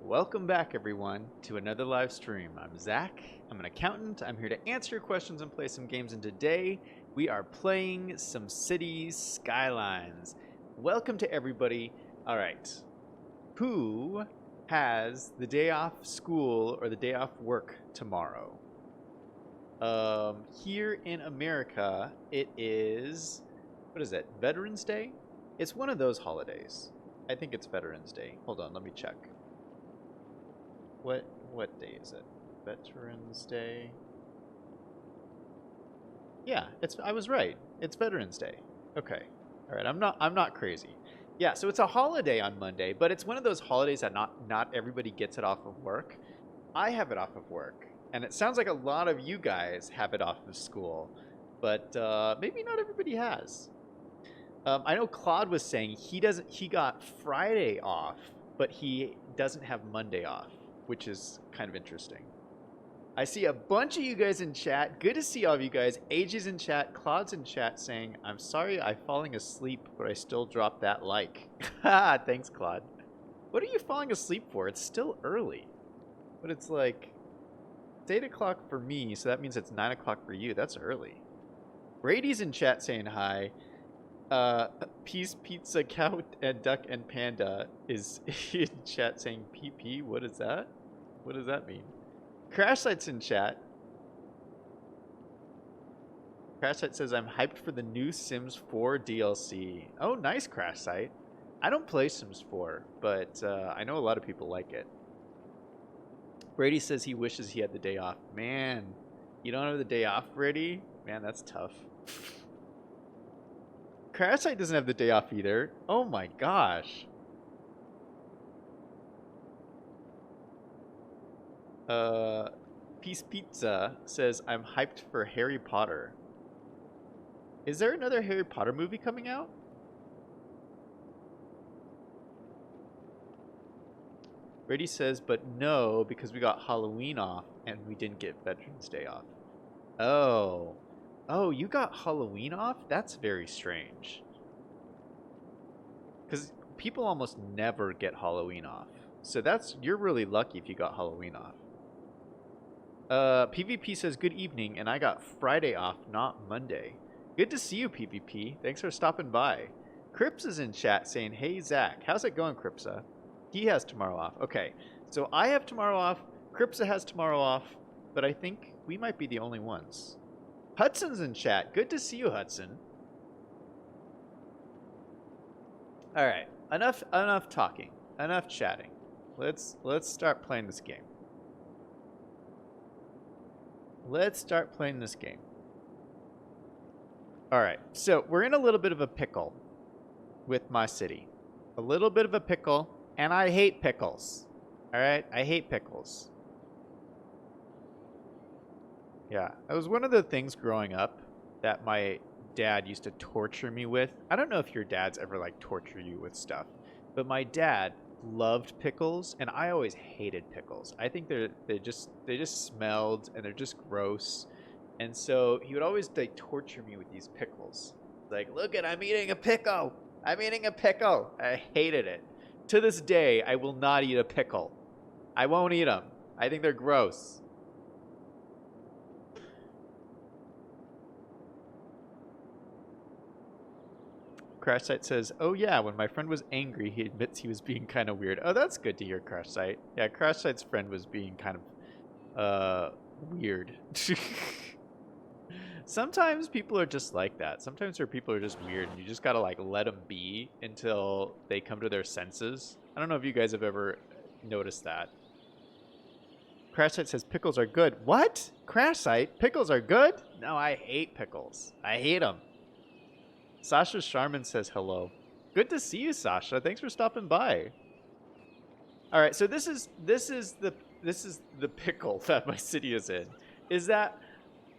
Welcome back, everyone, to another live stream. I'm Zach. I'm an accountant. I'm here to answer your questions and play some games. And today we are playing some Cities Skylines. Welcome to everybody. All right. Who has the day off school or the day off work tomorrow? Here in America, it is, what is it? Veterans Day? It's one of those holidays. I think it's Veterans Day. Hold on, let me check. What day is it? Veterans Day. Yeah, I was right. It's Veterans Day. Okay. All right, I'm not crazy. Yeah, so it's a holiday on Monday, but it's one of those holidays that not everybody gets it off of work. I have it off of work, and it sounds like a lot of you guys have it off of school, but maybe not everybody has. I know Claude was saying he got Friday off, but he doesn't have Monday off, which is kind of interesting. I see a bunch of you guys in chat. Good to see all of you guys. AJ's in chat. Claude's in chat saying, I'm sorry I'm falling asleep, but I still dropped that like. Thanks, Claude. What are you falling asleep for? It's still early. But it's like, it's 8 o'clock for me, so that means it's 9 o'clock for you. That's early. Brady's in chat saying hi. Peace, Pizza, Cow, and Duck, and Panda is in chat saying PP. What is that? What does that mean? Crash Sight's in chat. Crash Sight says, I'm hyped for the new Sims 4 DLC. Oh, nice, Crash Sight. I don't play Sims 4, but I know a lot of people like it. Brady says he wishes he had the day off. Man, you don't have the day off, Brady? Man, that's tough. Crash Sight doesn't have the day off either. Oh my gosh. Peace Pizza says, I'm hyped for Harry Potter. Is there another Harry Potter movie coming out? Brady says, but no, because we got Halloween off and we didn't get Veterans Day off. Oh. Oh, you got Halloween off? That's very strange. Because people almost never get Halloween off. So you're really lucky if you got Halloween off. PvP says, good evening, and I got Friday off, not Monday. Good to see you, PvP. Thanks for stopping by. Crips is in chat saying, hey, Zach. How's it going, Cripsa? He has tomorrow off. Okay, so I have tomorrow off. Cripsa has tomorrow off. But I think we might be the only ones. Hudson's in chat. Good to see you, Hudson. All right, enough talking, enough chatting. Let's start playing this game. Let's start playing this game. All right, so we're in a little bit of a pickle with my city. A little bit of a pickle, and I hate pickles. All right, I hate pickles. Yeah, it was one of the things growing up that my dad used to torture me with. I don't know if your dads ever like torture you with stuff, but my dad loved pickles, and I always hated pickles. I think they just smelled and they're just gross, and so he would always like torture me with these pickles. Like, look I'm eating a pickle. I'm eating a pickle. I hated it. To this day, I will not eat a pickle. I won't eat them. I think they're gross. Crash Site says, oh yeah, when my friend was angry, he admits he was being kind of weird. Oh, that's good to hear, Crash Site. Yeah, Crash Site's friend was being kind of weird. Sometimes people are just like that. Sometimes people are just weird, and you just gotta like let them be until they come to their senses. I don't know if you guys have ever noticed that. Crash Site says pickles are good. What? Crash Site? Pickles are good? No, I hate pickles. I hate them. Sasha Sharman says hello. Good to see you, Sasha. Thanks for stopping by. All right, so this is the pickle that my city is in. Is that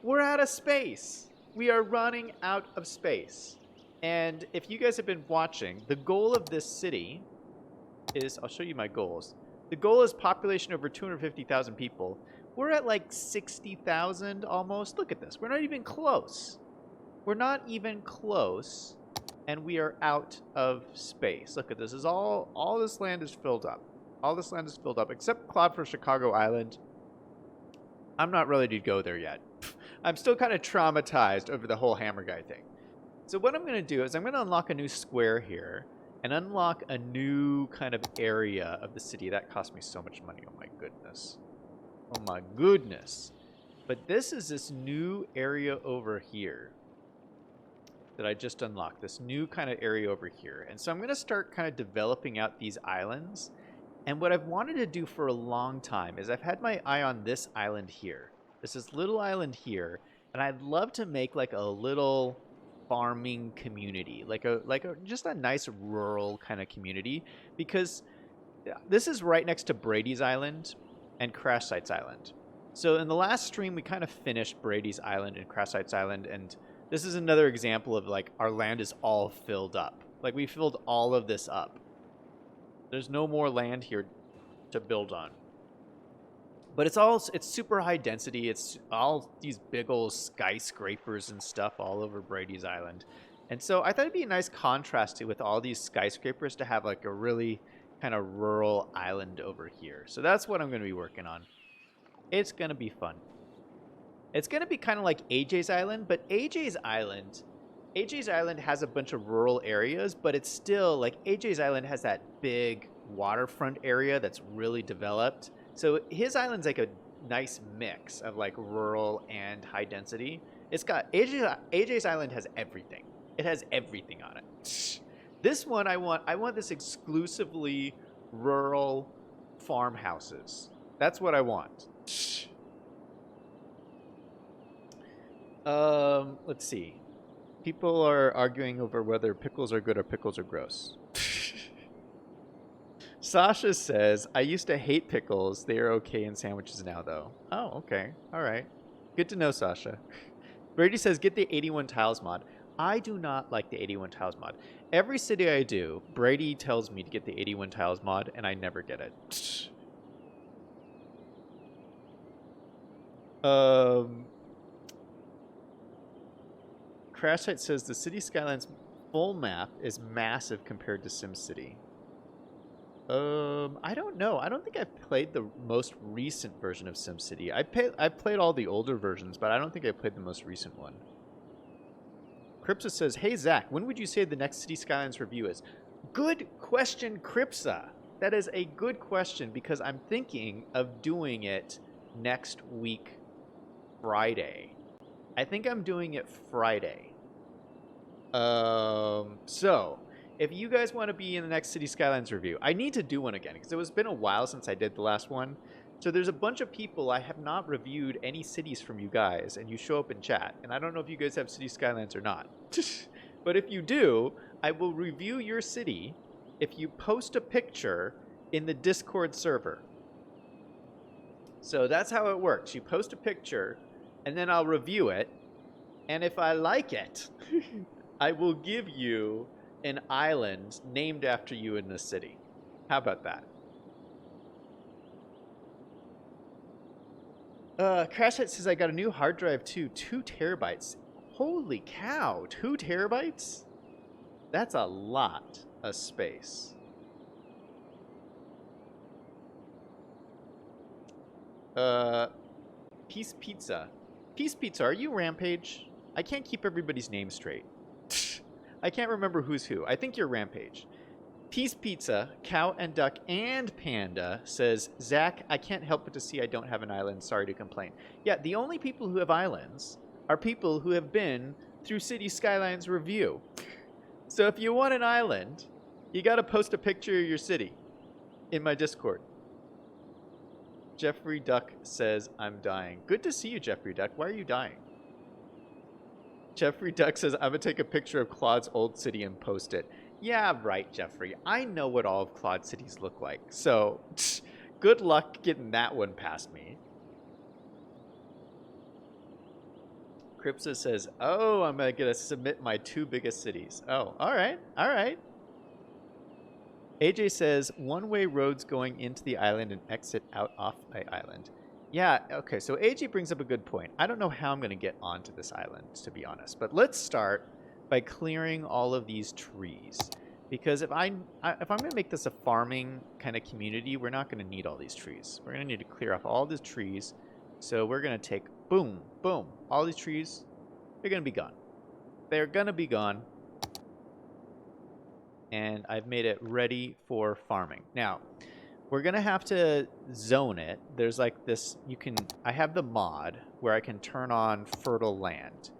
we're out of space. We are running out of space. And if you guys have been watching, the goal of this city is, I'll show you my goals. The goal is population over 250,000 people. We're at like 60,000 almost. Look at this. We're not even close. We're not even close, and we are out of space. Look at this. All this land is filled up. All this land is filled up, except ClaudeFromChicago Island. I'm not ready to go there yet. I'm still kind of traumatized over the whole Hammer Guy thing. So what I'm going to do is I'm going to unlock a new square here and unlock a new kind of area of the city. That cost me so much money. Oh my goodness. Oh my goodness. But this is this new area over here that I just unlocked. This new kind of area over here. And so I'm going to start kind of developing out these islands. And what I've wanted to do for a long time is I've had my eye on this island here. There's this little island here. And I'd love to make like a little farming community, like a just a nice rural kind of community, because this is right next to Brady's Island and Crash Site's Island. So in the last stream we kind of finished Brady's Island and Crash Site's Island, and this is another example of like our land is all filled up. Like we filled all of this up. There's no more land here to build on. But it's super high density. It's all these big old skyscrapers and stuff all over Brady's Island. And so I thought it'd be a nice contrast with all these skyscrapers to have like a really kind of rural island over here. So that's what I'm going to be working on. It's going to be fun. It's going to be kind of like AJ's Island, but AJ's Island has a bunch of rural areas, but it's still like AJ's Island has that big waterfront area that's really developed. So his island's like a nice mix of like rural and high density. It's got AJ's Island has everything. It has everything on it. This one I want this exclusively rural farmhouses. That's what I want. Let's see. People are arguing over whether pickles are good or pickles are gross. Sasha says, I used to hate pickles. They are okay in sandwiches now, though. Oh, okay. All right. Good to know, Sasha. Brady says, get the 81 tiles mod. I do not like the 81 tiles mod. Every city I do, Brady tells me to get the 81 tiles mod, and I never get it. Crash Site says, the City Skylines full map is massive compared to SimCity. I don't know. I don't think I've played the most recent version of SimCity. I've played all the older versions, but I don't think I played the most recent one. Cripsa says, hey, Zach, when would you say the next City Skylines review is? Good question, Cripsa. That is a good question, because I'm thinking of doing it next week, Friday. I think I'm doing it Friday. So if you guys want to be in the next City Skylines review, I need to do one again because it's been a while since I did the last one. So there's a bunch of people I have not reviewed any cities from you guys, and you show up in chat. And I don't know if you guys have City Skylines or not. But if you do, I will review your city if you post a picture in the Discord server. So that's how it works. You post a picture, and then I'll review it. And if I like it, I will give you an island named after you in the city. How about that? Crash Hit says, I got a new hard drive too. 2 terabytes. Holy cow, 2 terabytes? That's a lot of space. Peace Pizza. Peace Pizza, are you Rampage? I can't keep everybody's name straight. I can't remember who's who. I think you're Rampage. Peace Pizza, Cow and Duck and Panda says, Zach, I can't help but to see I don't have an island. Sorry to complain. Yeah, the only people who have islands are people who have been through City Skylines review. So if you want an island, you got to post a picture of your city in my Discord. Jeffrey Duck says, I'm dying. Good to see you, Jeffrey Duck. Why are you dying? Jeffrey Duck says, I'm going to take a picture of Claude's old city and post it. Yeah, right, Jeffrey. I know what all of Claude's cities look like. So, good luck getting that one past me. Cripsa says, oh, I'm going to submit my 2 biggest cities. Oh, all right. All right. AJ says, one-way roads going into the island and exit out off my island. Yeah, okay, so AJ brings up a good point. I don't know how I'm going to get onto this island, to be honest. But let's start by clearing all of these trees. Because if I'm going to make this a farming kind of community, we're not going to need all these trees. We're going to need to clear off all these trees. So we're going to take, boom, boom, all these trees, they're going to be gone. They're going to be gone. And I've made it ready for farming. Now, we're going to have to zone it. There's like this, I have the mod where I can turn on fertile land.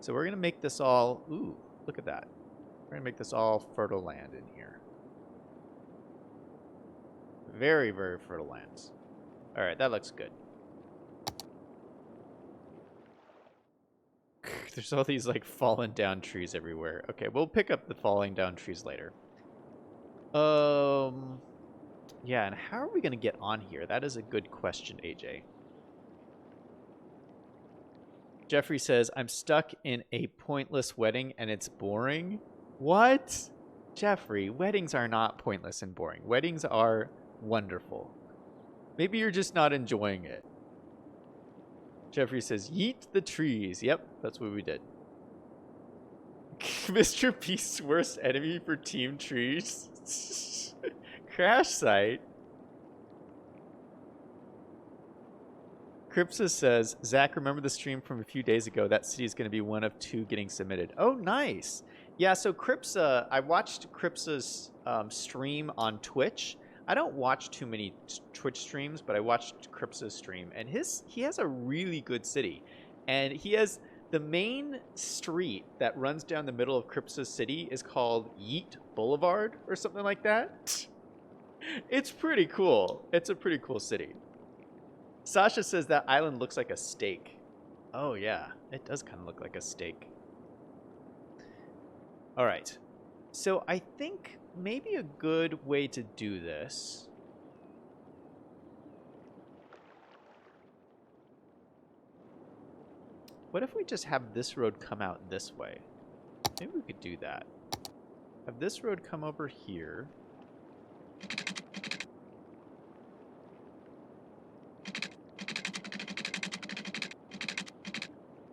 So we're going to make this all, ooh, look at that. We're going to make this all fertile land in here. Very, very fertile lands. All right, that looks good. There's all these like fallen down trees everywhere. Okay, we'll pick up the falling down trees later. Yeah, and how are we going to get on here? That is a good question, AJ. Jeffrey says, I'm stuck in a pointless wedding and it's boring. What? Jeffrey, weddings are not pointless and boring. Weddings are wonderful. Maybe you're just not enjoying it. Jeffrey says, yeet the trees. Yep, that's what we did. Mr. Beast's worst enemy for team trees. Crash site. Cripsa says, Zach, remember the stream from a few days ago? That city is going to be one of 2 getting submitted. Oh, nice. Yeah, so Cripsa, I watched Cripsa's stream on Twitch. I don't watch too many Twitch streams, but I watched Cripsa's stream, and he has a really good city. And he has the main street that runs down the middle of Cripsa's city is called Yeet Boulevard or something like that. It's pretty cool. It's a pretty cool city. Sasha says that island looks like a steak. Oh, yeah. It does kind of look like a steak. All right. So I think maybe a good way to do this... What if we just have this road come out this way? Maybe we could do that. Have this road come over here.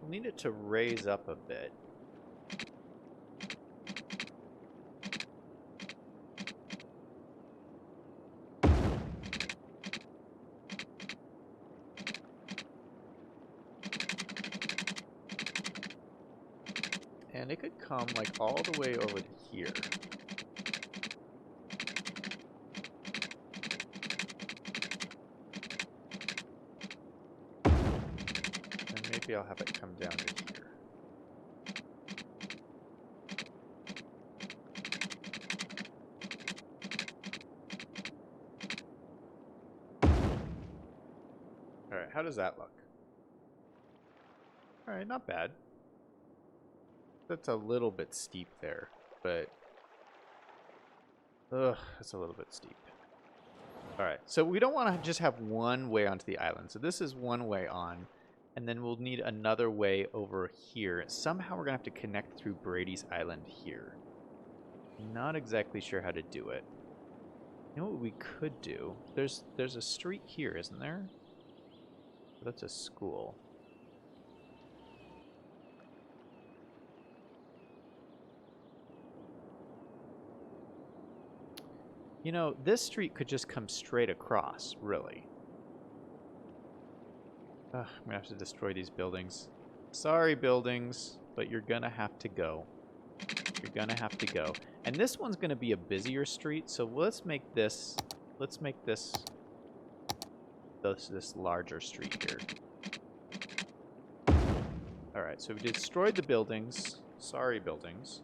We'll need it to raise up a bit. And it could come like all the way over to here. And maybe I'll have it come down to here. Alright, how does that look? Alright, not bad. That's a little bit steep there, but... Ugh, that's a little bit steep. Alright, so we don't want to just have one way onto the island. So this is one way on, and then we'll need another way over here. Somehow we're going to have to connect through Brady's Island here. Not exactly sure how to do it. You know what we could do? There's a street here, isn't there? That's a school. You know, this street could just come straight across, really. Ugh, I'm gonna have to destroy these buildings. Sorry, buildings, but you're gonna have to go. You're gonna have to go. And this one's gonna be a busier street, so let's make this this larger street here. Alright, so we destroyed the buildings. Sorry, buildings.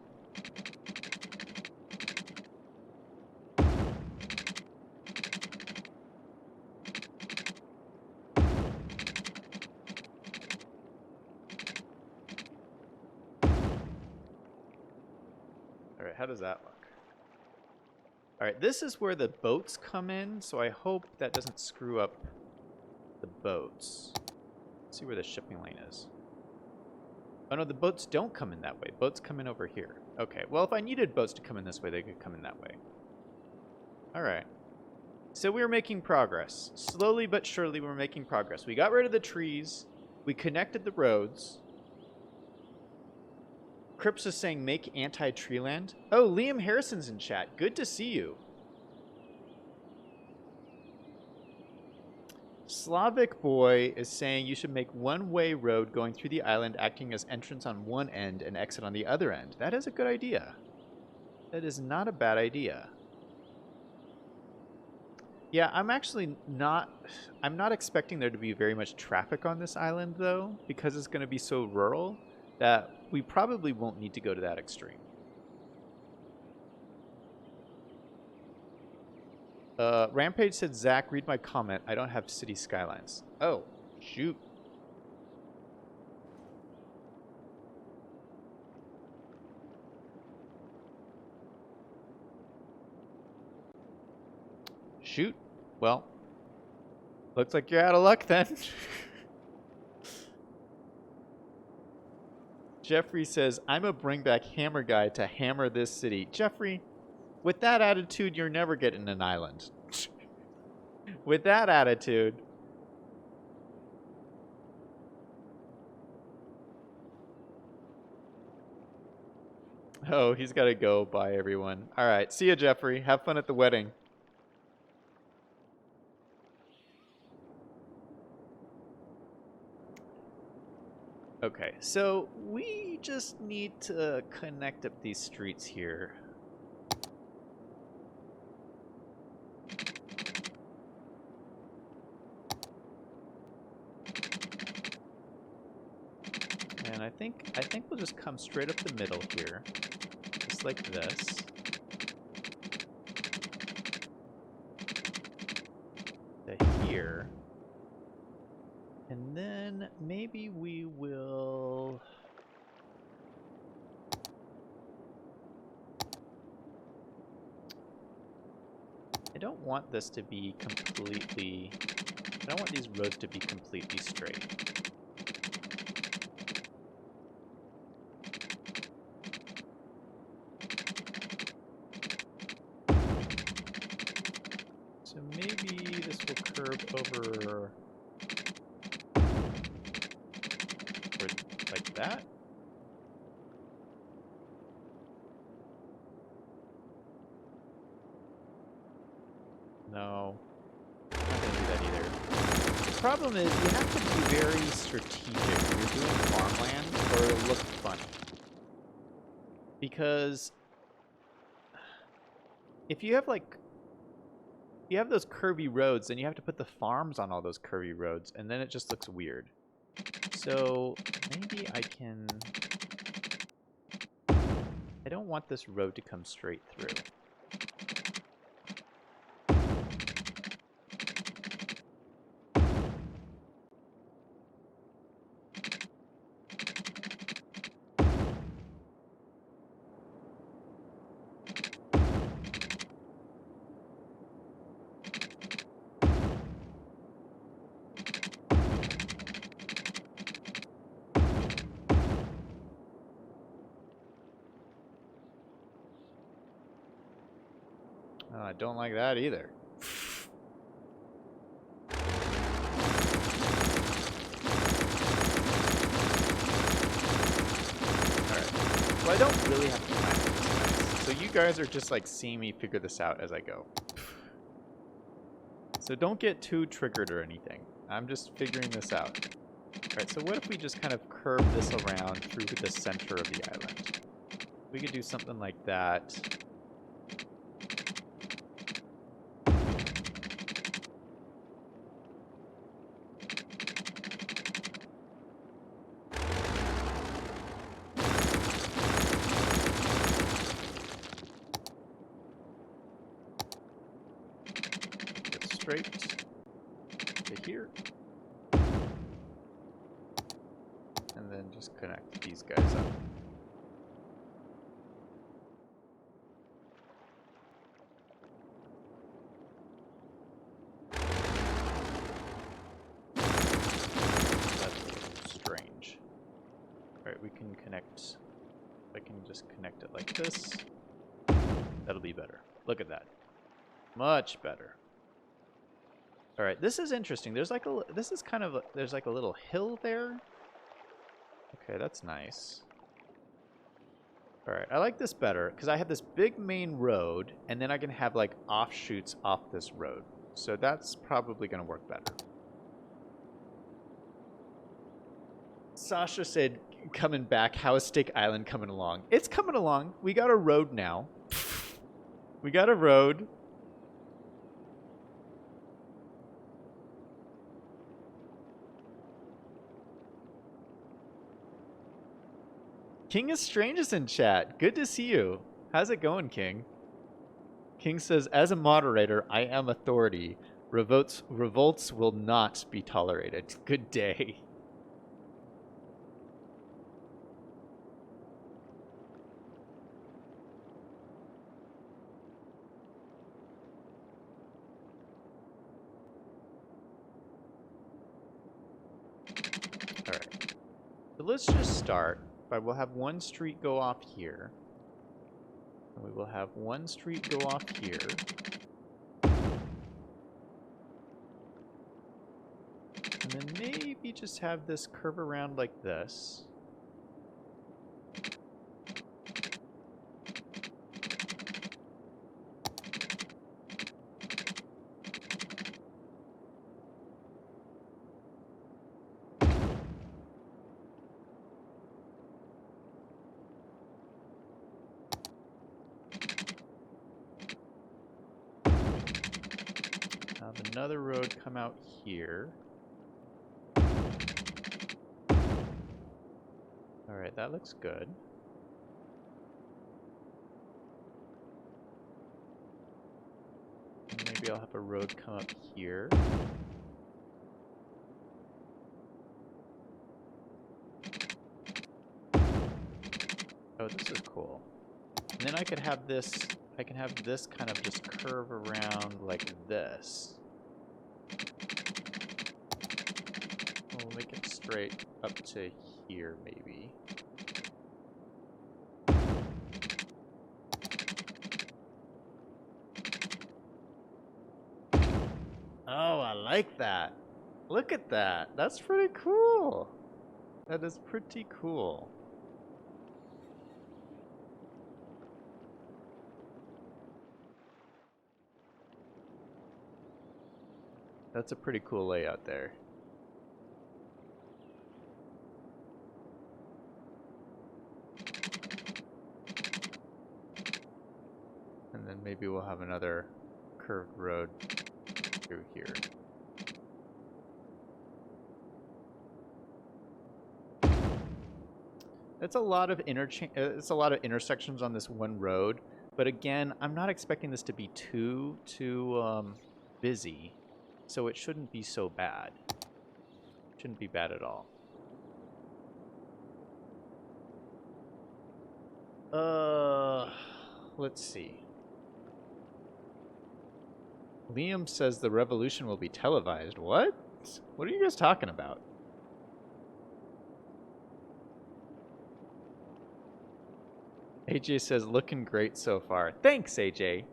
Alright, how does that look? Alright, this is where the boats come in, so I hope that doesn't screw up the boats. Let's see where the shipping lane is. Oh no, the boats don't come in that way. Boats come in over here. Okay, well if I needed boats to come in this way, they could come in that way. Alright. So we're making progress. Slowly but surely we're making progress. We got rid of the trees. We connected the roads. Crips is saying make anti-tree land. Oh, Liam Harrison's in chat. Good to see you. Slavic Boy is saying you should make one-way road going through the island acting as entrance on one end and exit on the other end. That is a good idea. That is not a bad idea. Yeah, I'm not expecting there to be very much traffic on this island, though, because it's going to be so rural that we probably won't need to go to that extreme. Rampage said, Zach, read my comment. I don't have city skylines. Oh, shoot. Shoot. Well, looks like you're out of luck then. Jeffrey says, I'm a bring back hammer guy to hammer this city. Jeffrey, with that attitude, you're never getting an island. With that attitude. Oh, he's got to go. Bye, everyone. All right. See you, Jeffrey. Have fun at the wedding. Okay, so we just need to connect up these streets here. And I think we'll just come straight up the middle here, just like this. To here. And then maybe we will... I don't want this to be completely... I don't want these roads to be completely straight. So maybe this will curve over... like that. No, I'm not gonna do that either. The problem is you have to be very strategic when you're doing farmland or it'll look funny. Because if you have those curvy roads, then you have to put the farms on all those curvy roads, and then it just looks weird. So maybe I can... I don't want this road to come straight through. I don't like that either. Alright. Well, I don't really have to time this, guys. So you guys are just like seeing me figure this out as I go. So don't get too triggered or anything. I'm just figuring this out. Alright, so what if we just kind of curve this around through the center of the island? We could do something like that. Straight to here, and then just connect these guys up. That's a little strange. Alright, we can connect. I can just connect it like this. That'll be better. Look at that. Much better. All right, this is interesting. There's like there's like a little hill there. Okay, that's nice. All right, I like this better because I have this big main road, and then I can have like offshoots off this road. So that's probably going to work better. Sasha said, coming back, how is Steak Island coming along? It's coming along. We got a road now. We got a road. King is Strangest in chat. Good to see you. How's it going, King? King says, as a moderator, I am authority. Revolts will not be tolerated. Good day. All right. So let's just start. We'll have one street go off here. And we will have one street go off here. And then maybe just have this curve around like this. Have another road come out here. All right, that looks good. Maybe I'll have a road come up here. Oh, this is cool. And then I could have this, I can have this kind of just curve around like this. We'll make it straight up to here, maybe. Oh, I like that. Look at that. That's pretty cool. That is pretty cool. That's a pretty cool layout there. And then maybe we'll have another curved road through here. It's a lot of it's a lot of intersections on this one road, but again, I'm not expecting this to be too busy, so it shouldn't be so bad. Shouldn't be bad at all. Let's see. Liam says the revolution will be televised. What? What are you guys talking about? AJ says, looking great so far. Thanks, AJ.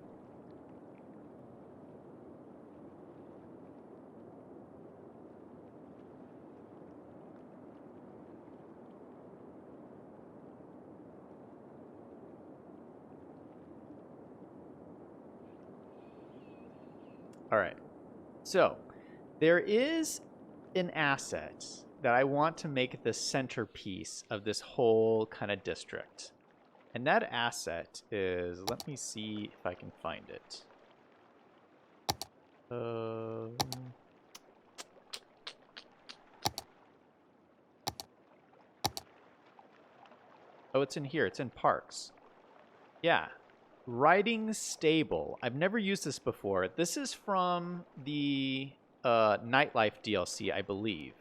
All right. So, there is an asset that I want to make the centerpiece of this whole kind of district. And that asset is, let me see if I can find it. Oh, it's in here. It's in parks. Yeah. Riding Stable. I've never used this before. This is from the Nightlife DLC, I believe.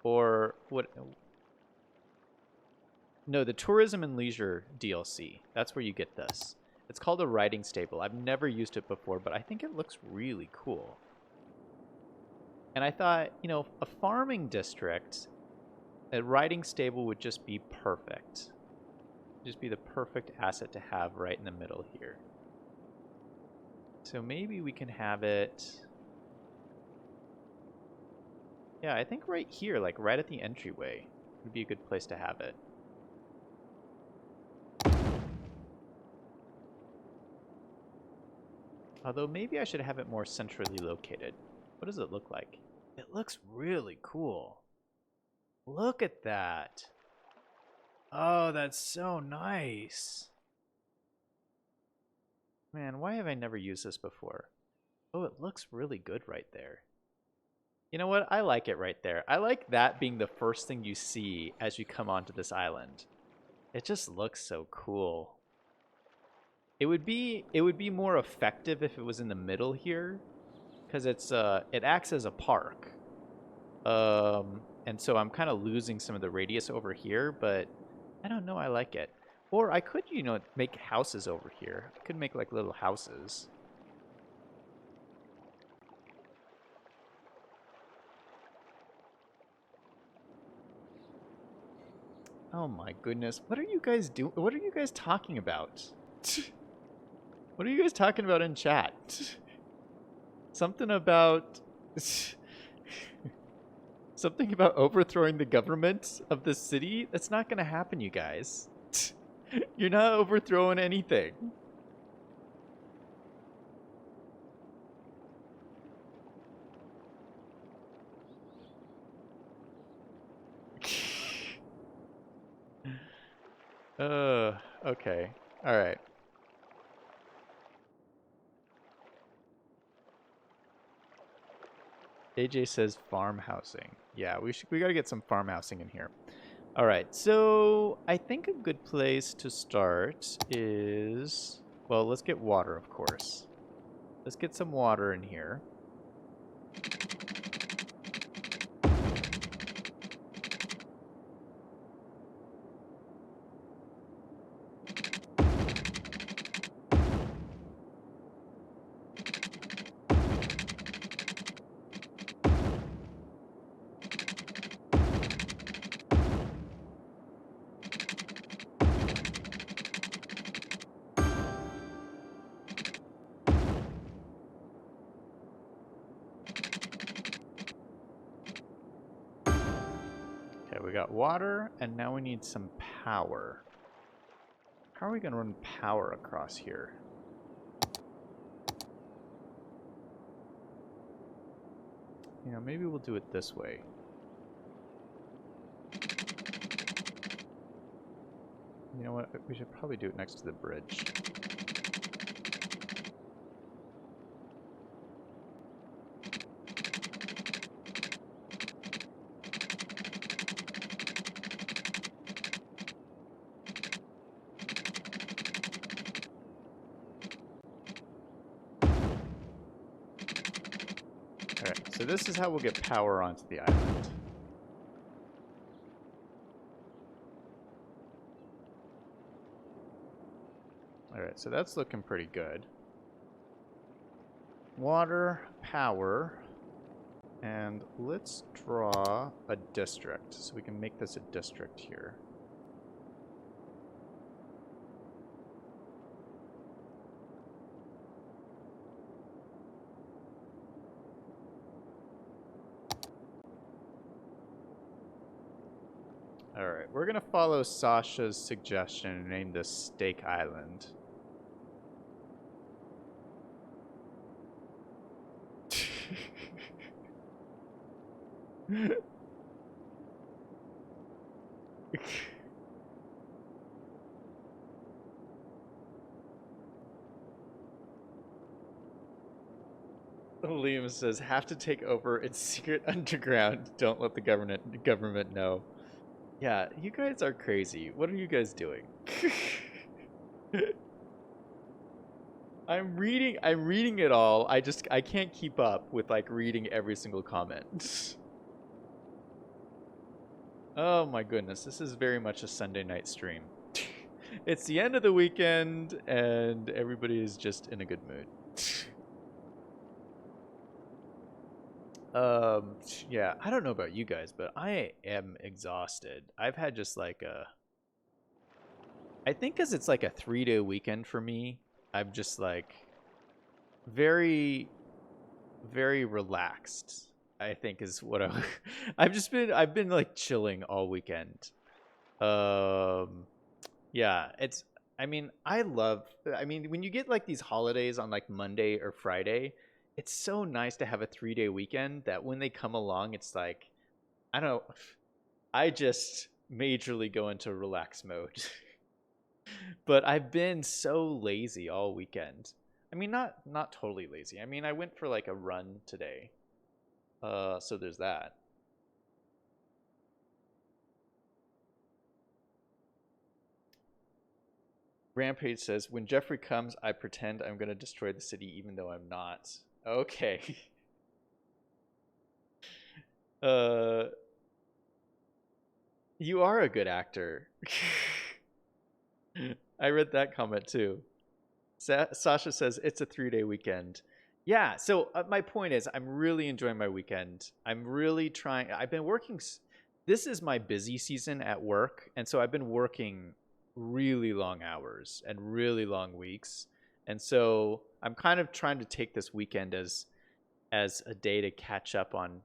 Or what? No, the Tourism and Leisure DLC. That's where you get this. It's called a riding stable. I've never used it before, but I think it looks really cool. And I thought, you know, a farming district, a riding stable would just be perfect. Just be the perfect asset to have right in the middle here. So maybe we can have it... Yeah, I think right here, like right at the entryway, would be a good place to have it. Although maybe I should have it more centrally located. What does it look like? It looks really cool. Look at that. Oh, that's so nice. Man, why have I never used this before? Oh, it looks really good right there. You know what? I like it right there. I like that being the first thing you see as you come onto this island. It just looks so cool. It would be more effective if it was in the middle here, because it acts as a park. And so I'm kind of losing some of the radius over here, but I don't know, I like it. Or I could, you know, make houses over here. I could make like little houses. Oh my goodness. What are you guys doing? What are you guys talking about? What are you guys talking about in chat? Something about something about overthrowing the government of the city? That's not going to happen, you guys. You're not overthrowing anything. Okay. All right. AJ says farm housing. Yeah, we got to get some farm housing in here. All right. So, I think a good place to start is, well, let's get water, of course. Let's get some water in here. We got water, and now we need some power. How are we going to run power across here? You know, maybe we'll do it this way. You know what? We should probably do it next to the bridge. So this is how we'll get power onto the island. Alright, so that's looking pretty good. Water, power, and let's draw a district. So we can make this a district here. Alright, we're gonna follow Sasha's suggestion and name this Steak Island. Liam says, have to take over its secret underground. Don't let the government know. Yeah, you guys are crazy. What are you guys doing? I'm reading it all. I can't keep up with like reading every single comment. Oh my goodness, this is very much a Sunday night stream. It's the end of the weekend and everybody is just in a good mood. Yeah, I don't know about you guys, but I am exhausted. I've had just like I think because it's like a 3-day weekend for me, I'm just like very, very relaxed, I think is what I've been like chilling all weekend. Yeah, I mean, when you get like these holidays on like Monday or Friday, it's so nice to have a 3-day weekend that when they come along, it's like, I don't know, I just majorly go into relax mode. But I've been so lazy all weekend. I mean, not totally lazy. I mean, I went for like a run today. So there's that. Rampage says, when Jeffrey comes, I pretend I'm going to destroy the city even though I'm not. Okay. uh, you are a good actor. I read that comment too. Sasha says, it's a 3-day weekend. Yeah, so my point is, I'm really enjoying my weekend. I'm really trying. I've been working. This is my busy season at work, and so I've been working really long hours and really long weeks. And so I'm kind of trying to take this weekend as a day to catch up on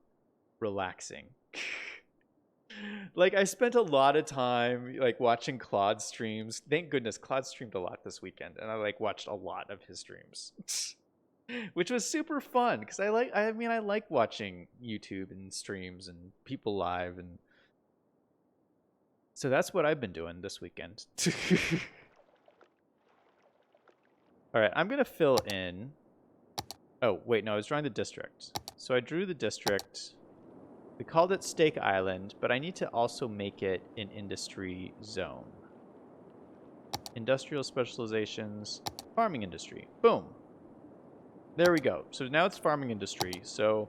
relaxing. Like I spent a lot of time like watching Claude streams. Thank goodness Claude streamed a lot this weekend, and I like watched a lot of his streams. Which was super fun because I like watching YouTube and streams and people live, and so that's what I've been doing this weekend. All right, I'm gonna fill in. Oh wait, no, I was drawing the district. So I drew the district. We called it Steak Island, but I need to also make it an industry zone. Industrial specializations, farming industry. Boom. There we go. So now it's farming industry. So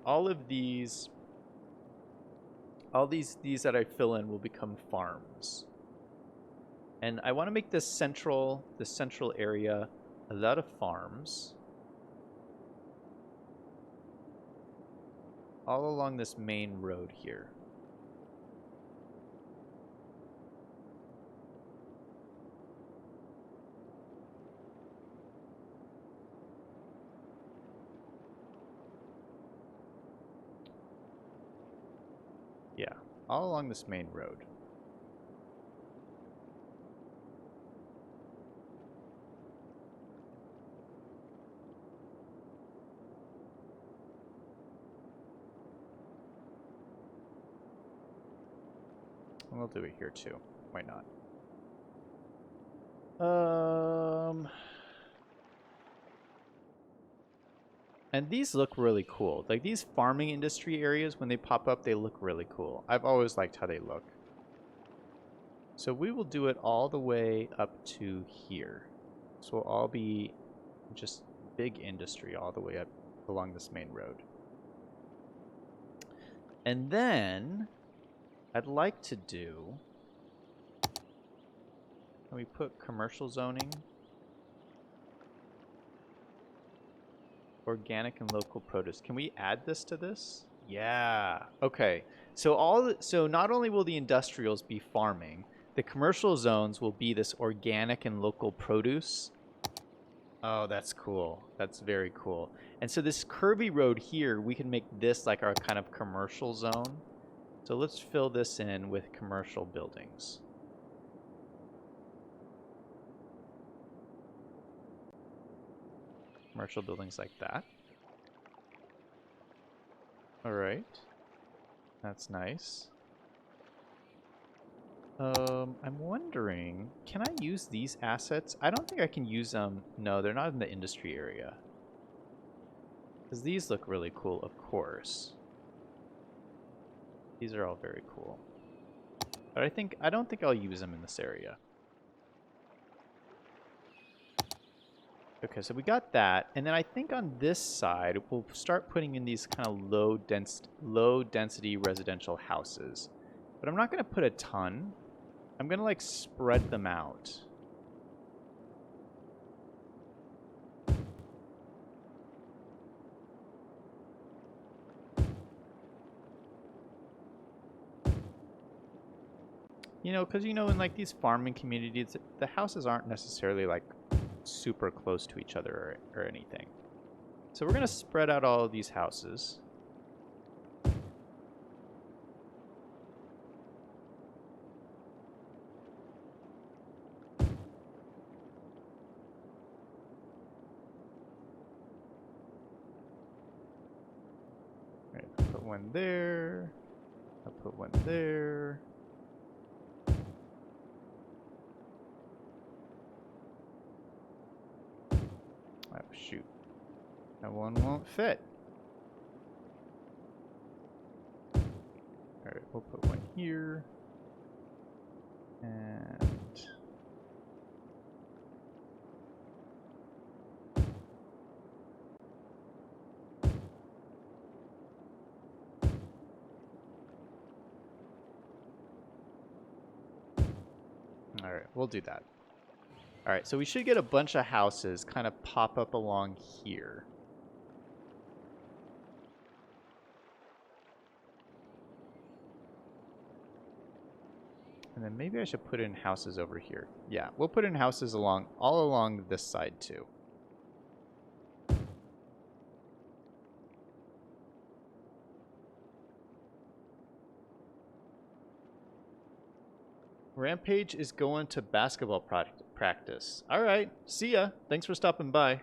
all of these that I fill in will become farms. And I want to make this central area a lot of farms. All along this main road here. Yeah, all along this main road. And we'll do it here too. Why not? And these look really cool. Like these farming industry areas, when they pop up, they look really cool. I've always liked how they look. So we will do it all the way up to here. So it'll all be just big industry all the way up along this main road. And then I'd like to do, can we put commercial zoning? Organic and local produce. Can we add this to this? Yeah. Okay. So not only will the industrials be farming, the commercial zones will be this organic and local produce. Oh, that's cool. That's very cool. And so this curvy road here, we can make this like our kind of commercial zone. So let's fill this in with commercial buildings. Commercial buildings like that. All right. That's nice. I'm wondering, can I use these assets? I don't think I can use them. No, they're not in the industry area. Because these look really cool, of course. These are all very cool. But I don't think I'll use them in this area. Okay, so we got that, and then I think on this side we'll start putting in these kind of low density residential houses. But I'm not going to put a ton. I'm going to like spread them out. You know, because in like these farming communities, the houses aren't necessarily like super close to each other or anything. So we're going to spread out all of these houses. one there. I'll put one there. Oh, shoot. That one won't fit. Alright, we'll put one here. And... Alright, we'll do that. Alright, so we should get a bunch of houses kind of pop up along here. And then maybe I should put in houses over here. Yeah, we'll put in houses all along this side too. Rampage is going to basketball practice. All right, see ya. Thanks for stopping by.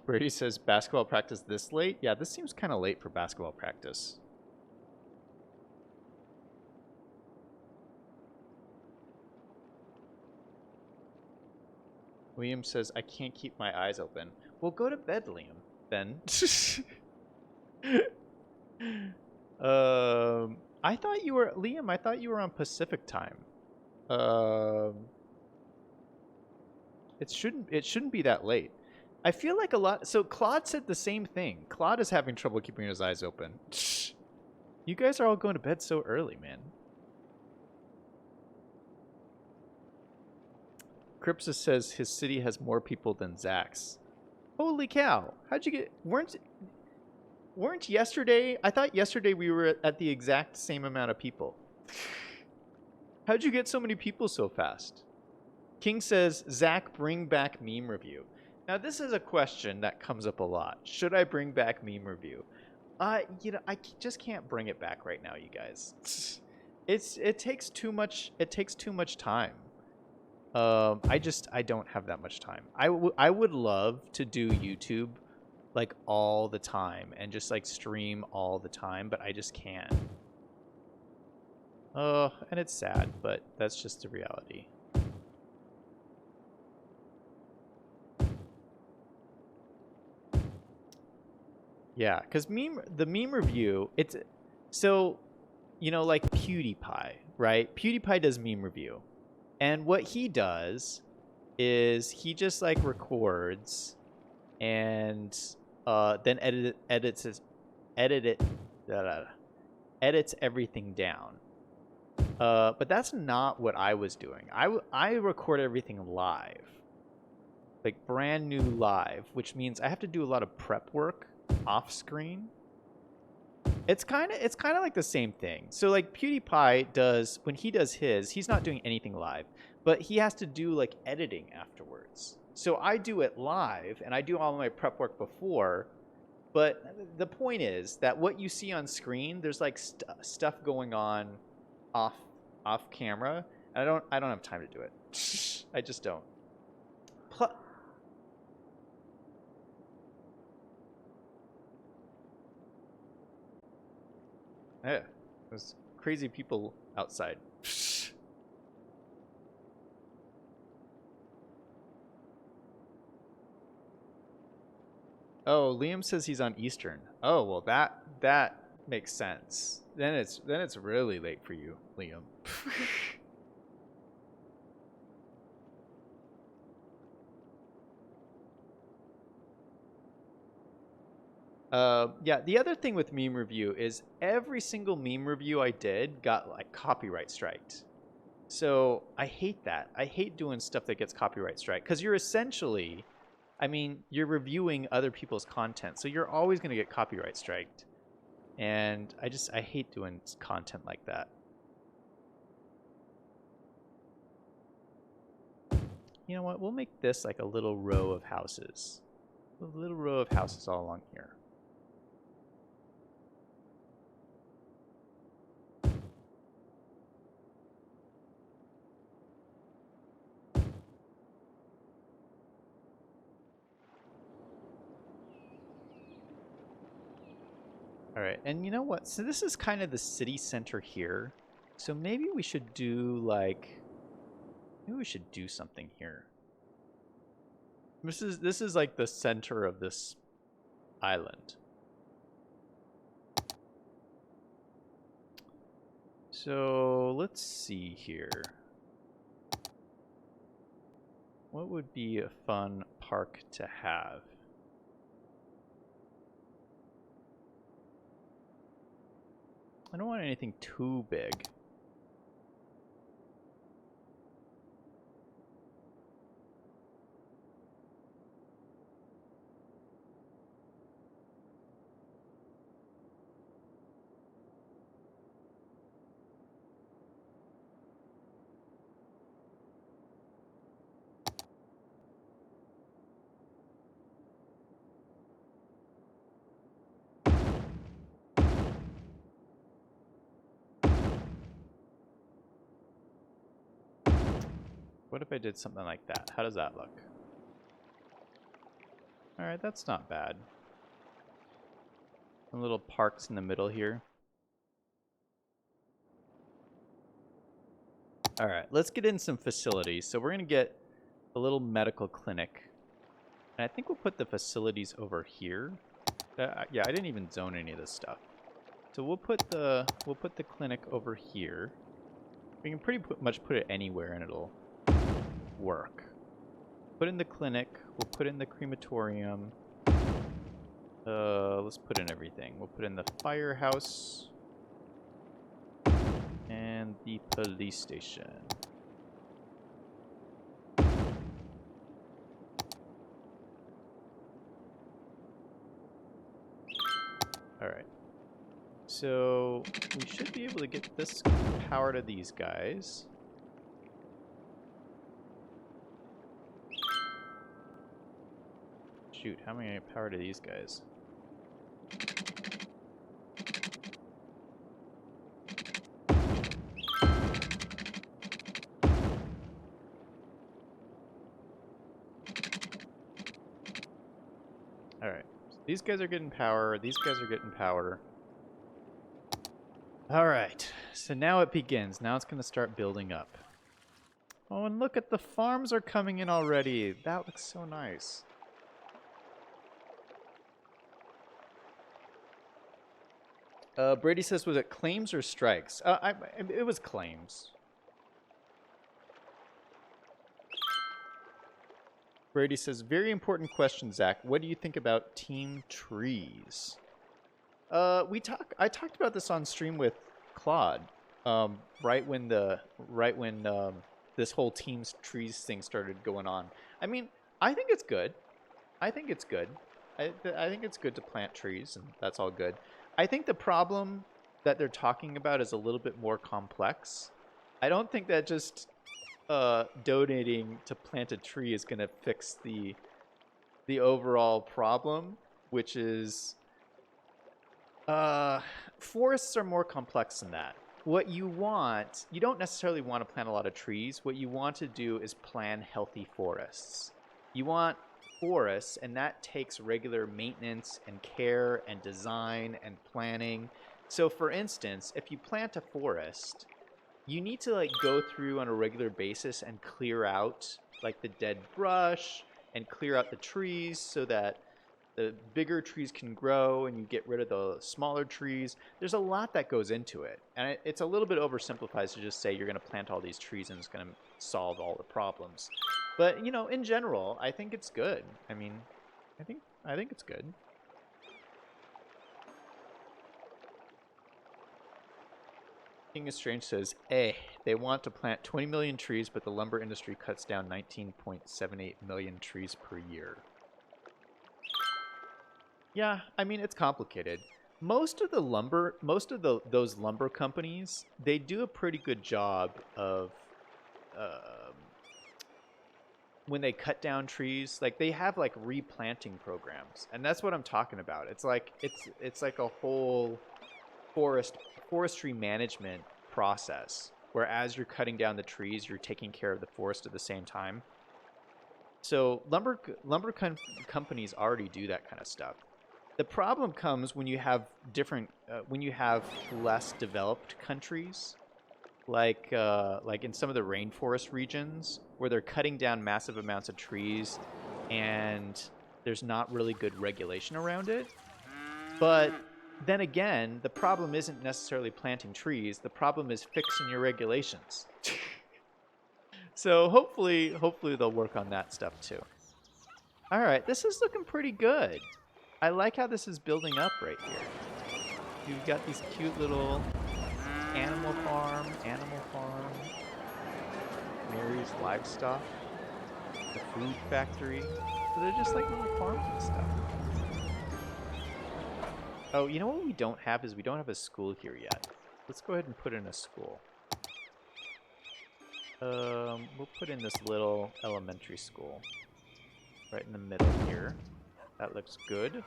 Brady says basketball practice this late? Yeah, this seems kind of late for basketball practice. Liam says, I can't keep my eyes open. Well, go to bed, Liam, then. I thought you were, Liam, I thought you were on Pacific time. It shouldn't be that late. I feel like a lot, so Claude said the same thing. Claude is having trouble keeping his eyes open. You guys are all going to bed so early, man. Cripsis says his city has more people than Zach's. Holy cow. How'd you get... Weren't yesterday... I thought yesterday we were at the exact same amount of people. How'd you get so many people so fast? King says, Zach, bring back meme review. Now, this is a question that comes up a lot. Should I bring back meme review? You know, I just can't bring it back right now, you guys. It takes too much time. I don't have that much time. I would love to do YouTube like all the time and just like stream all the time, but I just can't. And it's sad, but that's just the reality. Yeah, because the meme review, it's so, you know, like PewDiePie, right? PewDiePie does meme review. And what he does is he just like records and then edits everything down. But that's not what I was doing. I record everything live, like brand new live, which means I have to do a lot of prep work off screen. It's kind of like the same thing. So like PewDiePie does, when he does his, he's not doing anything live, but he has to do like editing afterwards. So I do it live and I do all my prep work before. But the point is that what you see on screen, there's like stuff going on off camera, and I don't have time to do it. I just don't. Yeah, there's crazy people outside. Oh, Liam says he's on Eastern. Oh, well that makes sense. Then it's really late for you, Liam. Yeah, the other thing with meme review is every single meme review I did got like copyright striked. So I hate that. I hate doing stuff that gets copyright strike because you're essentially, I mean, you're reviewing other people's content. So you're always going to get copyright striked. And I hate doing content like that. You know what? We'll make this like a little row of houses. A little row of houses all along here. All right, and you know what? So this is kind of the city center here. So maybe we should do like, maybe we should do something here. This is like the center of this island. So let's see here. What would be a fun park to have? I don't want anything too big. What if I did something like that? How does that look? Alright, that's not bad. Some little parks in the middle here. Alright, let's get in some facilities. So we're going to get a little medical clinic. And I think we'll put the facilities over here. Yeah, I didn't even zone any of this stuff. So we'll put the clinic over here. We can pretty much put it anywhere and it'll work. Put in the clinic. We'll put in the crematorium. Let's put in everything. We'll put in the firehouse and the police station. All right. So we should be able to get this power to these guys. Shoot, how am I going to get power to these guys? Alright, so these guys are getting power, these guys are getting power. Alright, so now it begins. Now it's going to start building up. Oh, and look at the farms are coming in already. That looks so nice. Brady says, was it claims or strikes? It was claims. Brady says, very important question, Zach. What do you think about team trees? I talked about this on stream with Claude, right when this whole team's trees thing started going on. I mean, I think it's good. I think it's good. I think it's good to plant trees, and that's all good. I think the problem that they're talking about is a little bit more complex. I don't think that just donating to plant a tree is going to fix the overall problem, which is forests are more complex than that. What you want, you don't necessarily want to plant a lot of trees. What you want to do is plan healthy forests. You want forests, and that takes regular maintenance and care and design and planning. So for instance, if you plant a forest, you need to like go through on a regular basis and clear out like the dead brush and clear out the trees so that the bigger trees can grow and you get rid of the smaller trees. There's a lot that goes into it. And it's a little bit oversimplified to just say you're going to plant all these trees and it's going to solve all the problems. But, you know, in general, I think it's good. I mean, I think it's good. King of Strange says, they want to plant 20 million trees, but the lumber industry cuts down 19.78 million trees per year. Yeah, I mean, it's complicated. Most of those lumber companies, they do a pretty good job of when they cut down trees, like they have like replanting programs, and that's what I'm talking about. It's like a whole forestry management process where as you're cutting down the trees, you're taking care of the forest at the same time. So lumber companies already do that kind of stuff. The problem comes when you have when you have less developed countries, like in some of the rainforest regions where they're cutting down massive amounts of trees, and there's not really good regulation around it. But then again, the problem isn't necessarily planting trees. The problem is fixing your regulations. So hopefully they'll work on that stuff too. All right, this is looking pretty good. I like how this is building up right here. You've got these cute little animal farm, Mary's livestock, the food factory. So they're just like little farms and stuff. Oh, you know what we don't have is we don't have a school here yet. Let's go ahead and put in a school. We'll put in this little elementary school right in the middle here. That looks good.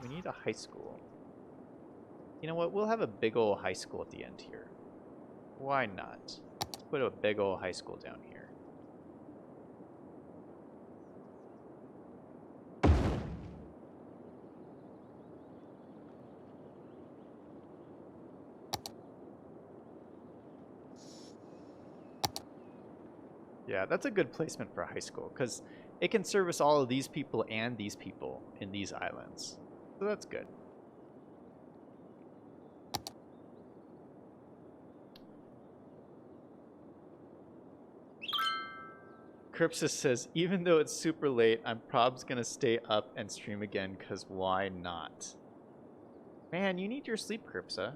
We need a high school. You know what? We'll have a big old high school at the end here. Why not? Let's put a big old high school down here. Yeah, that's a good placement for a high school, because it can service all of these people and these people in these islands. So that's good. Cripsis says, even though it's super late, I'm probably going to stay up and stream again, because why not? Man, you need your sleep, Cripsa.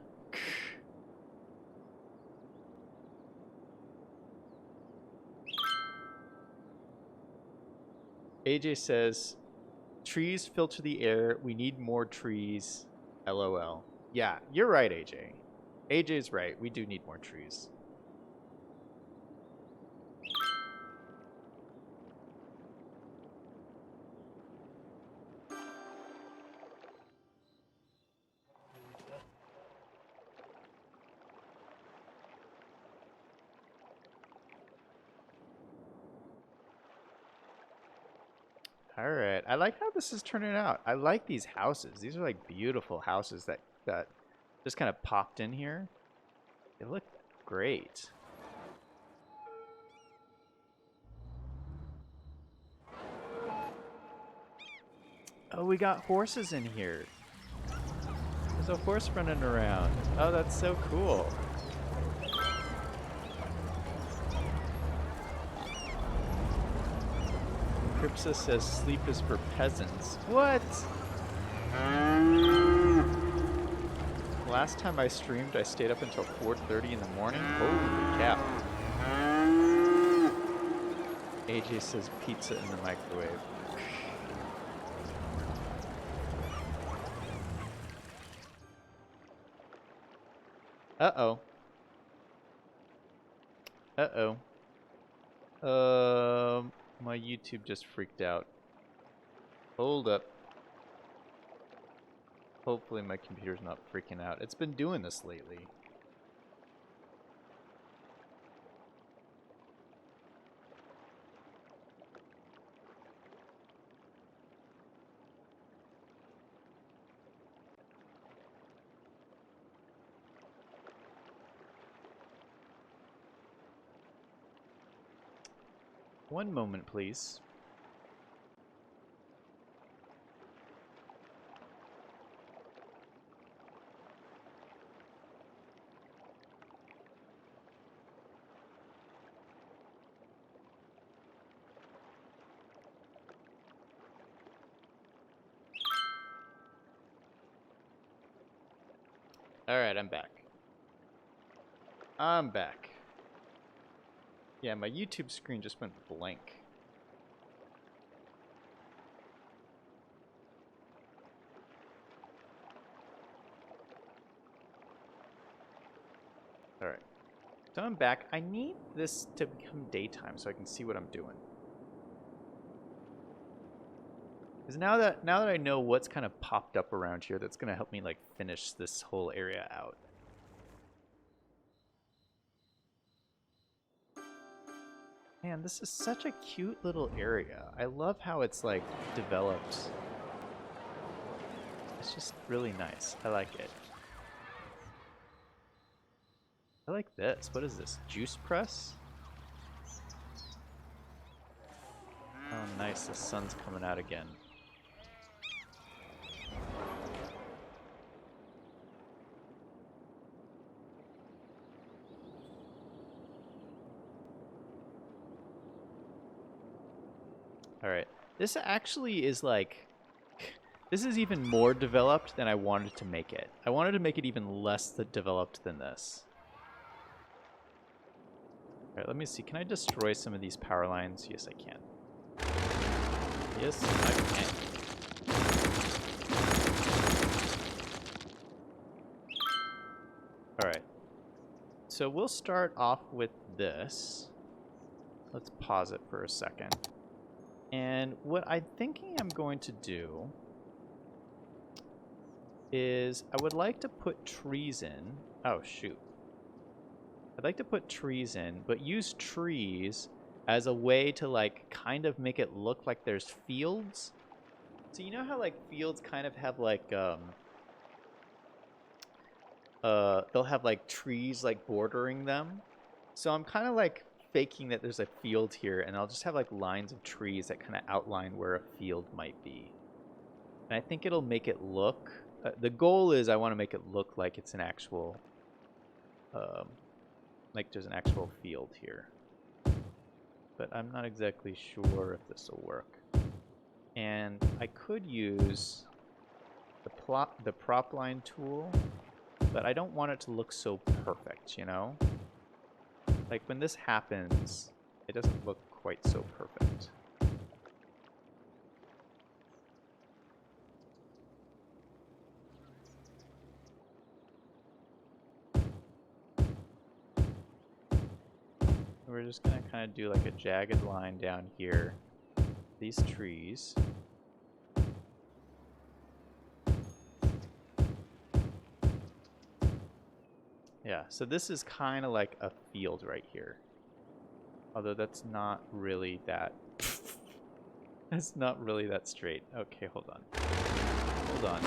AJ says, trees filter the air. We need more trees. LOL. Yeah, you're right, AJ. AJ's right. We do need more trees. All right. I like how this is turning out. I like these houses. These are like beautiful houses that just kind of popped in here. They look great. Oh, we got horses in here. There's a horse running around. Oh, that's so cool. Cripsa says sleep is for peasants. What? Last time I streamed, I stayed up until 4:30 in the morning. Holy cow. AJ says pizza in the microwave. Uh-oh. Uh-oh. My YouTube just freaked out. Hold up. Hopefully my computer's not freaking out. It's been doing this lately. One moment, please. Alright, I'm back. I'm back. Yeah, my YouTube screen just went blank. Alright. So I'm back. I need this to become daytime so I can see what I'm doing. Because now that I know what's kind of popped up around here, that's going to help me like finish this whole area out. Man, this is such a cute little area. I love how it's like developed. It's just really nice. I like it. I like this. What is this? Juice press? Oh, nice. The sun's coming out again. Alright. This actually is like... This is even more developed than I wanted to make it. I wanted to make it even less developed than this. Alright, let me see. Can I destroy some of these power lines? Yes, I can. Yes, I can. Alright. So we'll start off with this. Let's pause it for a second. And what I'm thinking I'm going to do is I would like to put trees in. Oh, shoot. I'd like to put trees in, but use trees as a way to, like, kind of make it look like there's fields. So you know how, like, fields kind of have, like, they'll have, like, trees, like, bordering them? So I'm kind of, like, faking that there's a field here, and I'll just have, like, lines of trees that kind of outline where a field might be. And I think it'll make it look... the goal is I want to make it look like it's an actual... like there's an actual field here. But I'm not exactly sure if this will work. And I could use the prop line tool, but I don't want it to look so perfect, you know? Like when this happens, it doesn't look quite so perfect. We're just gonna kind of do like a jagged line down here. These trees. Yeah, so this is kind of like a field right here. Although that's not really that... That's not really that straight. Okay, hold on. Hold on.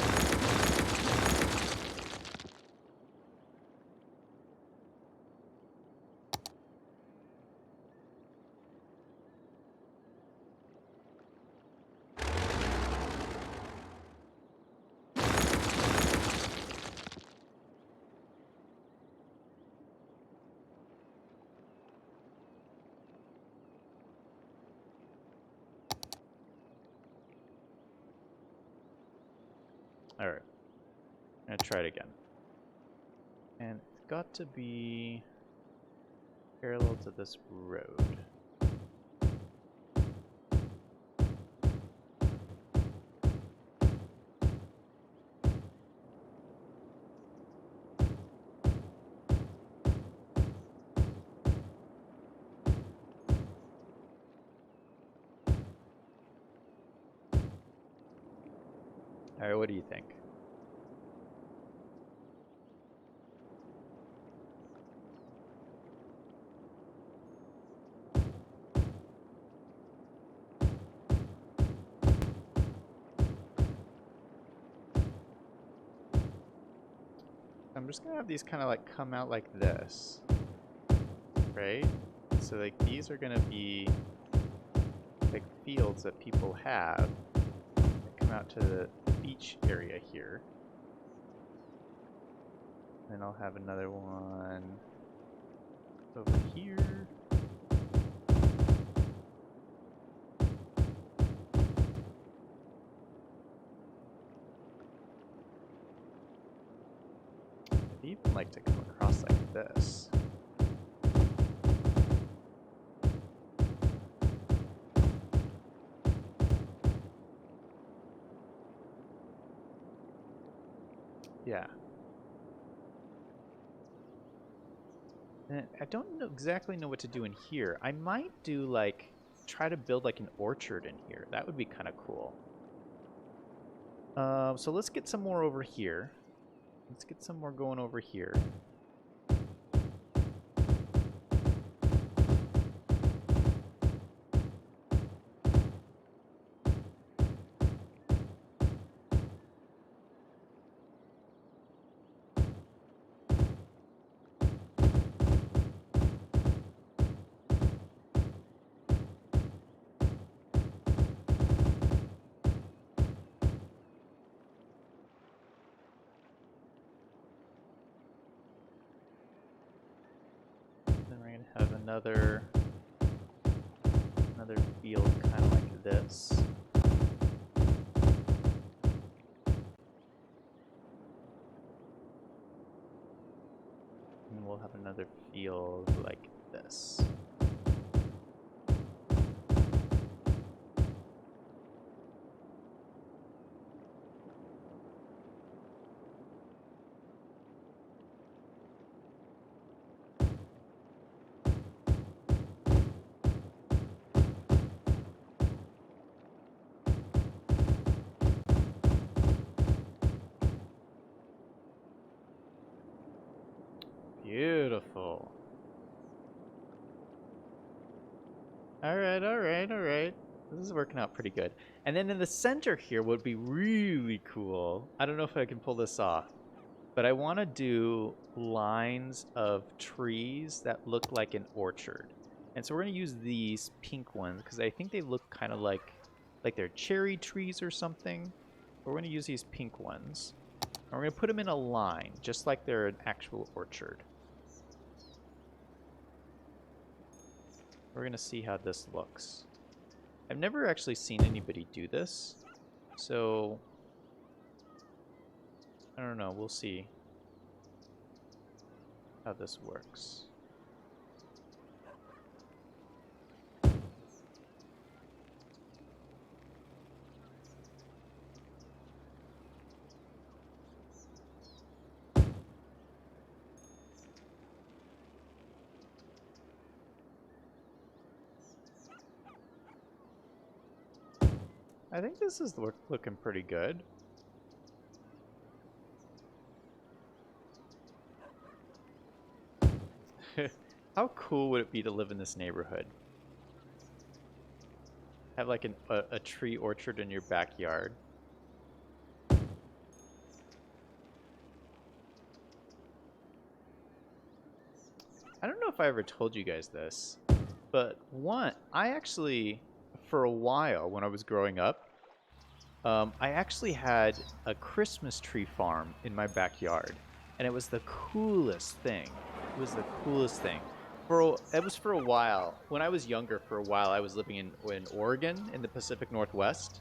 Alright. I'm gonna try it again. And it's got to be parallel to this road. Alright, what do you think? I'm just gonna have these kind of like come out like this, right? So like these are gonna be like fields that people have that come out to the beach area here. Then I'll have another one over here. I'd even like to come across like this. Yeah. And I don't exactly know what to do in here. I might do like, try to build like an orchard in here. That would be kind of cool. So let's get some more over here. Let's get some more going over here. have another field kind of like this. And we'll have another field like this. Beautiful. All right. This is working out pretty good. And then in the center here would be really cool. I don't know if I can pull this off, but I want to do lines of trees that look like an orchard. And so we're going to use these pink ones because I think they look kind of like they're cherry trees or something. We're going to use these pink ones. And we're going to put them in a line, just like they're an actual orchard. We're going to see how this looks. I've never actually seen anybody do this, so I don't know. We'll see how this works. I think this is looking pretty good. How cool would it be to live in this neighborhood? Have like a tree orchard in your backyard. I don't know if I ever told you guys this, but I actually, for a while when I was growing up, I actually had a Christmas tree farm in my backyard, and it was the coolest thing. It was the coolest thing. It was for a while. When I was younger, for a while, I was living in Oregon in the Pacific Northwest,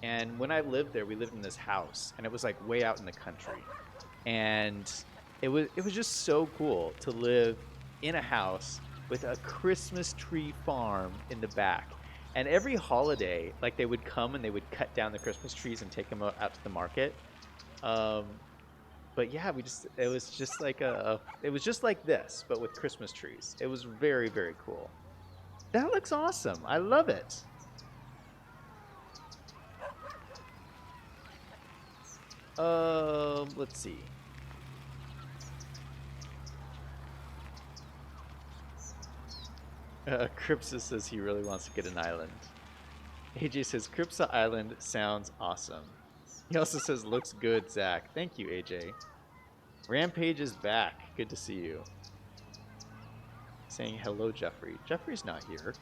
and when I lived there, we lived in this house, and it was like way out in the country, and it was just so cool to live in a house with a Christmas tree farm in the back. And every holiday, like, they would come and they would cut down the Christmas trees and take them out to the market. But yeah, it was just like it was just like this, but with Christmas trees. It was very, very cool. That looks awesome. I love it. Let's see. Cripsa says he really wants to get an island. AJ says Cripsa Island sounds awesome. He also says looks good, Zach. Thank you, AJ. Rampage is back. Good to see you. Saying hello, Jeffrey. Jeffrey's not here.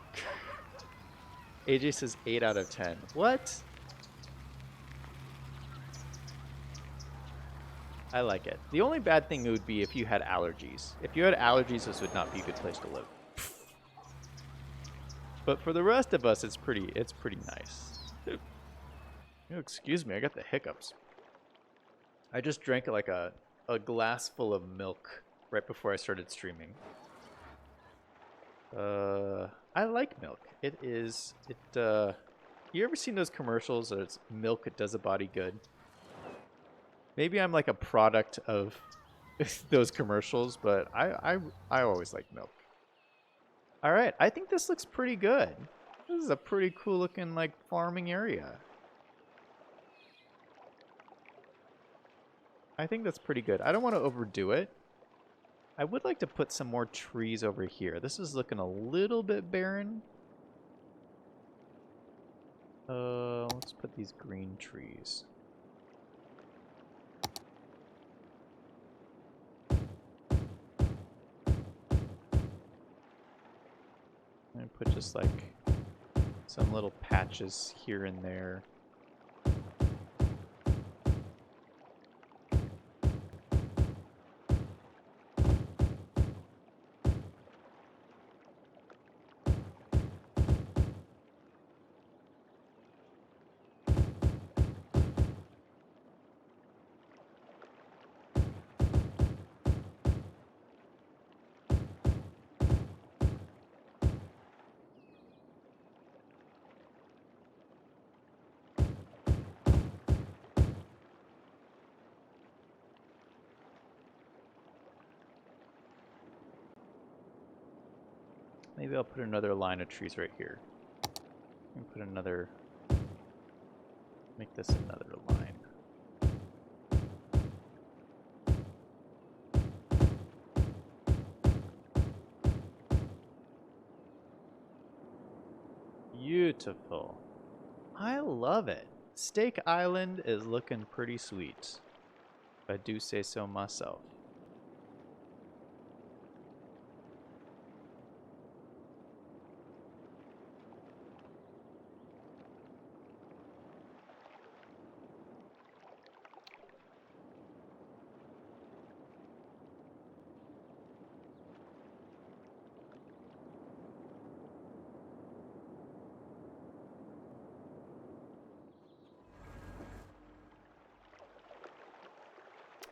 AJ says 8 out of 10. What? I like it. The only bad thing would be if you had allergies. If you had allergies, this would not be a good place to live. But for the rest of us, it's pretty nice. Oh, excuse me, I got the hiccups. I just drank like a glass full of milk right before I started streaming. I like milk. You ever seen those commercials that it's milk, it does a body good? Maybe I'm like a product of those commercials, but I always like milk. All right, I think this looks pretty good. This is a pretty cool looking like farming area. I think that's pretty good. I don't want to overdo it. I would like to put some more trees over here. This is looking a little bit barren. Let's put these green trees. And put just like some little patches here and there. Maybe I'll put another line of trees right here. And put another... Make this another line. Beautiful. I love it. Steak Island is looking pretty sweet, if I do say so myself.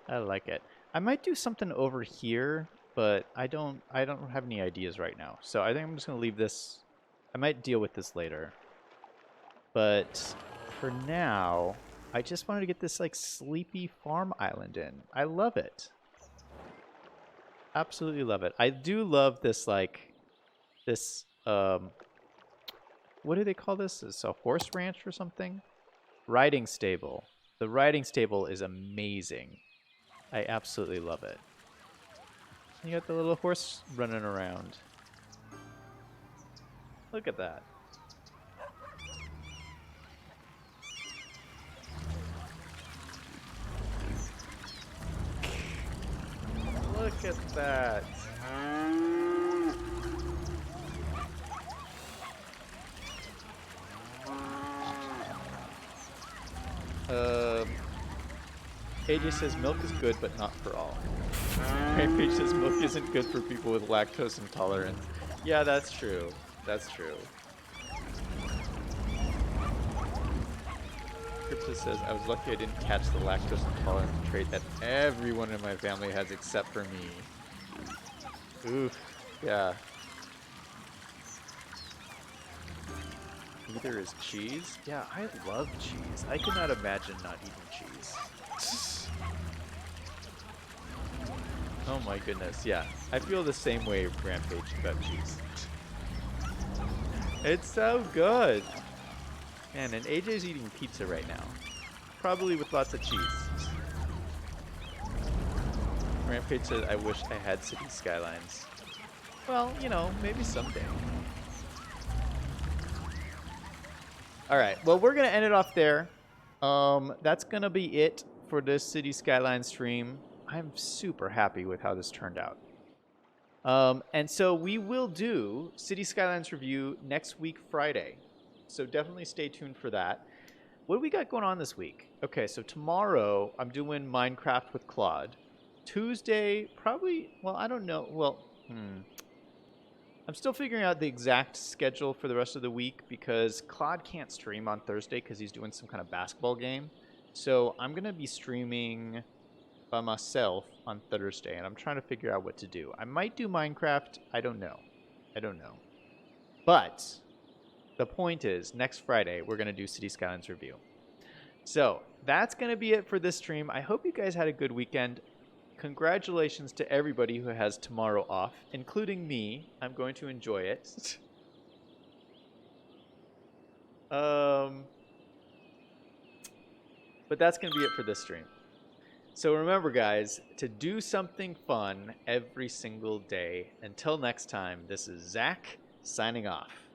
I like it. I might do something over here, but I don't have any ideas right now. So I think I'm just gonna leave this. I might deal with this later. But for now, I just wanted to get this like sleepy farm island in. I love it. Absolutely love it. I do love this like this what do they call this? Is a horse ranch or something? Riding stable. The riding stable is amazing. I absolutely love it. You got the little horse running around. Look at that. Look at that. AJ says milk is good, but not for all. Rampage says milk isn't good for people with lactose intolerance. Yeah, that's true. That's true. Crypto says, I was lucky I didn't catch the lactose intolerance trait that everyone in my family has except for me. Oof. Yeah. Neither is cheese. Yeah, I love cheese. I cannot imagine not eating cheese. Oh my goodness, yeah. I feel the same way, Rampage, about cheese. It's so good! Man, and AJ's eating pizza right now. Probably with lots of cheese. Rampage says, I wish I had City Skylines. Well, you know, maybe someday. Alright, well, we're going to end it off there. That's going to be it for this City Skylines stream. I'm super happy with how this turned out. And so we will do City Skylines review next week, Friday. So definitely stay tuned for that. What do we got going on this week? Okay, so tomorrow I'm doing Minecraft with Claude. Tuesday, probably, well, I don't know. Well, I'm still figuring out the exact schedule for the rest of the week because Claude can't stream on Thursday because he's doing some kind of basketball game. So I'm going to be streaming by myself on Thursday, and I'm trying to figure out what to do. I might do Minecraft. I don't know. But the point is, next Friday, we're going to do City Skylines review. So that's going to be it for this stream. I hope you guys had a good weekend. Congratulations to everybody who has tomorrow off, including me. I'm going to enjoy it. But that's going to be it for this stream. So remember, guys, to do something fun every single day. Until next time, this is Zach signing off.